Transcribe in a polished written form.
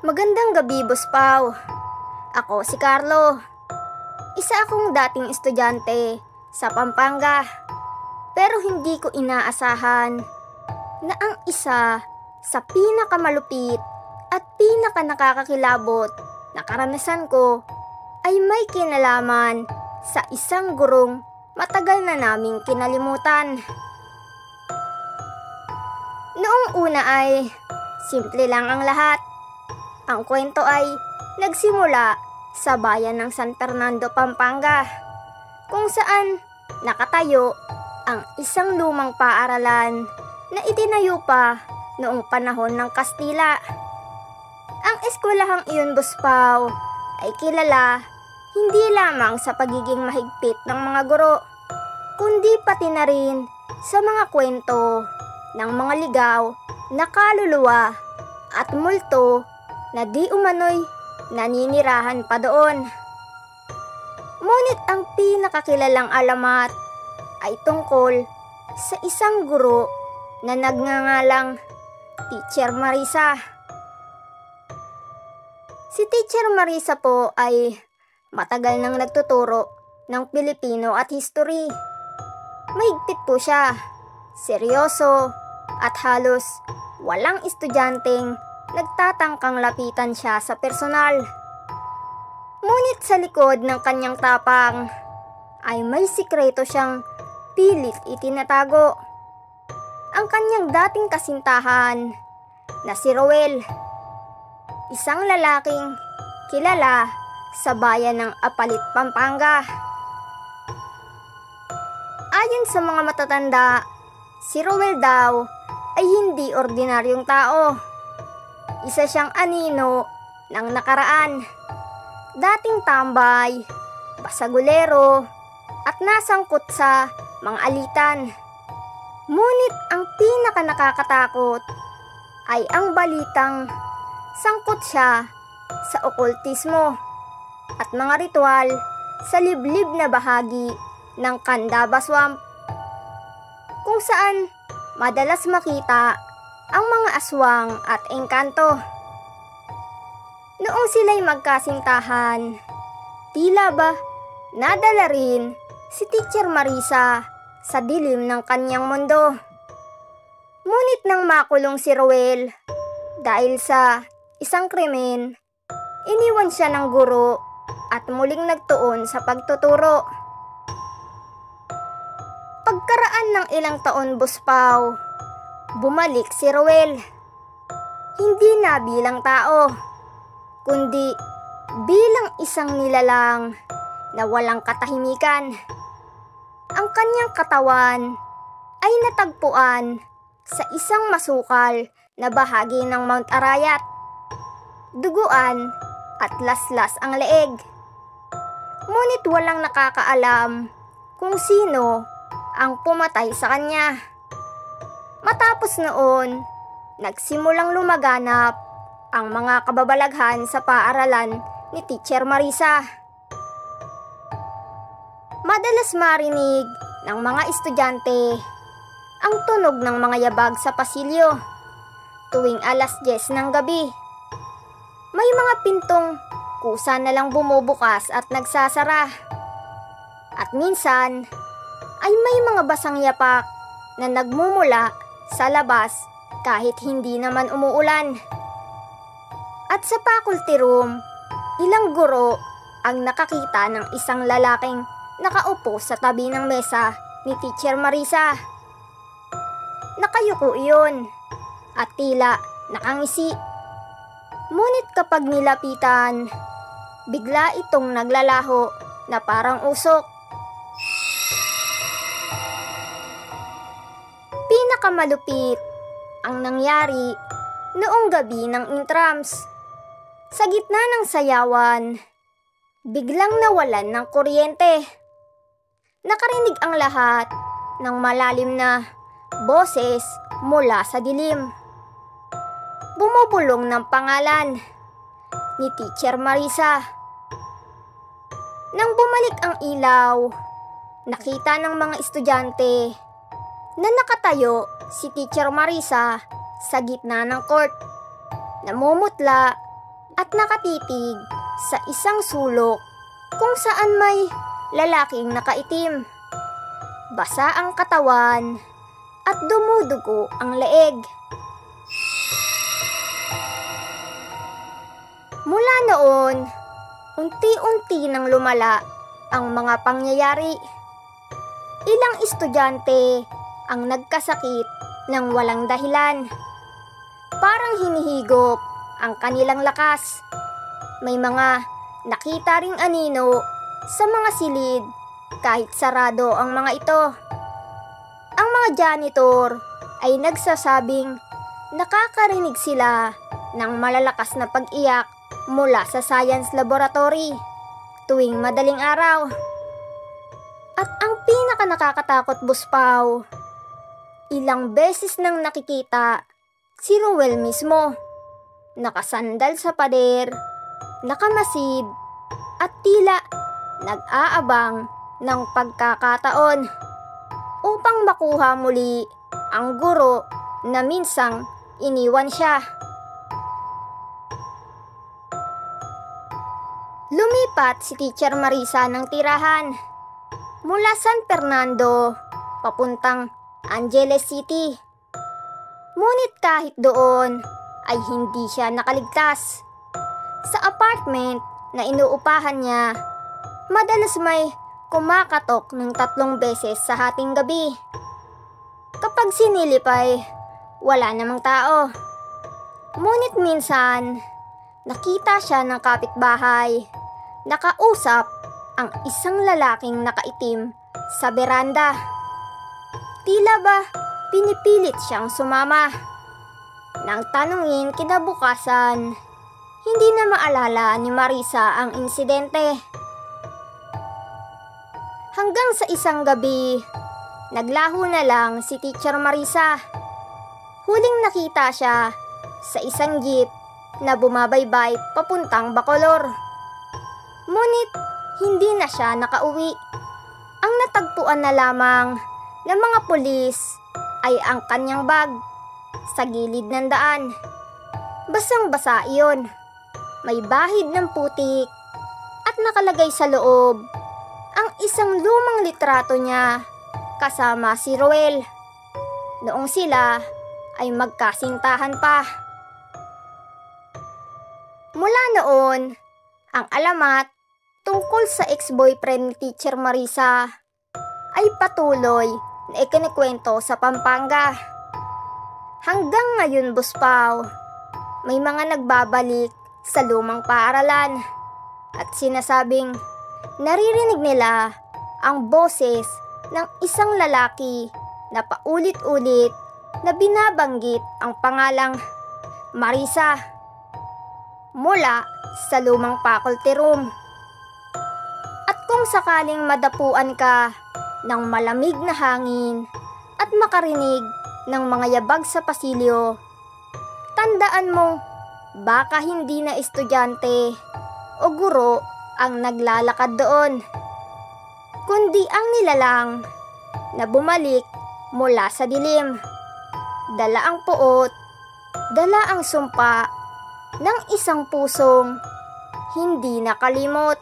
Magandang gabi, Boss Pao. Ako si Carlo. Isa akong dating estudyante sa Pampanga. Pero hindi ko inaasahan na ang isa sa pinakamalupit at pinakanakakakilabot na karanasan ko ay may kinalaman sa isang gurong matagal na naming kinalimutan. Noong una ay simple lang ang lahat. Ang kwento ay nagsimula sa bayan ng San Fernando, Pampanga, kung saan nakatayo ang isang lumang paaralan na itinayo pa noong panahon ng Kastila. Ang eskwelahang iyon, Boss Pao, ay kilala hindi lamang sa pagiging mahigpit ng mga guro, kundi pati na rin sa mga kwento ng mga ligaw na kaluluwa at multo na di umano'y naninirahan pa doon. Ngunit ang pinakakilalang alamat ay tungkol sa isang guro na nagngangalang Teacher Marisa. Si Teacher Marisa po ay matagal nang nagtuturo ng Pilipino at history. Mahigpit po siya, seryoso, at halos walang estudyanteng nagtatangkang lapitan siya sa personal. Ngunit sa likod ng kanyang tapang ay may sikreto siyang pilit itinatago. Ang kanyang dating kasintahan na si Roel, isang lalaking kilala sa bayan ng Apalit, Pampanga. Ayon sa mga matatanda, si Roel daw ay hindi ordinaryong tao. Isa siyang anino ng nakaraan, dating tambay, basagulero, at nasangkot sa mga alitan. Ngunit ang pinakanakakatakot ay ang balitang sangkot siya sa okultismo at mga ritual sa liblib na bahagi ng Candaba Swamp, kung saan madalas makita ang mga aswang at engkanto. Noong sila'y magkasintahan, tila ba nadala rin si Teacher Marisa sa dilim ng kanyang mundo. Ngunit nang makulong si Roel dahil sa isang krimen, iniwan siya ng guro at muling nagtuon sa pagtuturo. Pagkaraan ng ilang taon, Boss Pao, bumalik si Roel. Hindi na bilang tao, kundi bilang isang nilalang na walang katahimikan. Ang kanyang katawan ay natagpuan sa isang masukal na bahagi ng Mount Arayat. Duguan at laslas ang leeg. Ngunit walang nakakaalam kung sino ang pumatay sa kanya. Matapos noon, nagsimulang lumaganap ang mga kababalaghan sa paaralan ni Teacher Marisa. Madalas marinig ng mga estudyante ang tunog ng mga yabag sa pasilyo tuwing 10:00 ng gabi. May mga pintong kusa na lang bumubukas at nagsasara. At minsan ay may mga basang yapak na nagmumula sa labas kahit hindi naman umuulan. At sa faculty room, ilang guro ang nakakita ng isang lalaking nakaupo sa tabi ng mesa ni Teacher Marisa. Nakayuko iyon at tila nakangisi. Ngunit kapag nilapitan, bigla itong naglalaho na parang usok. Pinakamalupit ang nangyari noong gabi ng intrams. Sa gitna ng sayawan, biglang nawalan ng kuryente. Nakarinig ang lahat ng malalim na boses mula sa dilim. Bumubulong ng pangalan ni Teacher Marisa. Nang bumalik ang ilaw, nakita ng mga estudyante na nakatayo si Teacher Marisa sa gitna ng court. Namumutla at nakatitig sa isang sulok kung saan may lalaking nakaitim. Basa ang katawan at dumudugo ang leeg. Mula noon, unti-unti nang lumala ang mga pangyayari. Ilang estudyante ang nagkasakit ng walang dahilan. Parang hinihigop ang kanilang lakas. May mga nakita ring anino sa mga silid kahit sarado ang mga ito. Ang mga janitor ay nagsasabing nakakarinig sila ng malalakas na pag-iyak mula sa science laboratory tuwing madaling araw. At ang pinaka nakakatakot, Buspaw, ilang beses nang nakikita si Ruel mismo, nakasandal sa pader, nakamasid, at tila nag-aabang ng pagkakataon upang makuha muli ang guro na minsang iniwan siya. Lumipat si Teacher Marisa ng tirahan mula San Fernando papuntang Angeles City. Ngunit kahit doon ay hindi siya nakaligtas. Sa apartment na inuupahan niya, madalas may kumakatok ng 3 beses sa hating gabi. Kapag sinilip ay wala namang tao. Ngunit minsan, nakita siya ng kapitbahay. Nakausap ang isang lalaking nakaitim sa beranda. Tila ba pinipilit siyang sumama? Nang tanungin kinabukasan, hindi na maalala ni Marisa ang insidente. Hanggang sa isang gabi, naglaho na lang si Teacher Marisa. Huling nakita siya sa isang jeep na bumabaybay papuntang Bacolor. Ngunit hindi na siya nakauwi. Ang natagpuan na lamang ng mga pulis ay ang kanyang bag sa gilid ng daan. Basang-basa iyon. May bahid ng putik at nakalagay sa loob ang isang lumang litrato niya kasama si Ruel noong sila ay magkasintahan pa. Mula noon, ang alamat tungkol sa ex-boyfriend ni Teacher Marisa ay patuloy na ikinikwento sa Pampanga. Hanggang ngayon, Buspaw, may mga nagbabalik sa lumang paaralan at sinasabing naririnig nila ang boses ng isang lalaki na paulit-ulit na binabanggit ang pangalang Marisa mula sa lumang faculty room. At kung sakaling madapuan ka ng malamig na hangin at makarinig ng mga yabag sa pasilyo, tandaan mong baka hindi na estudyante o guro ang naglalakad doon, kundi ang nilalang na bumalik mula sa dilim. Dala ang puot, dala ang sumpa ng isang pusong hindi nakalimot.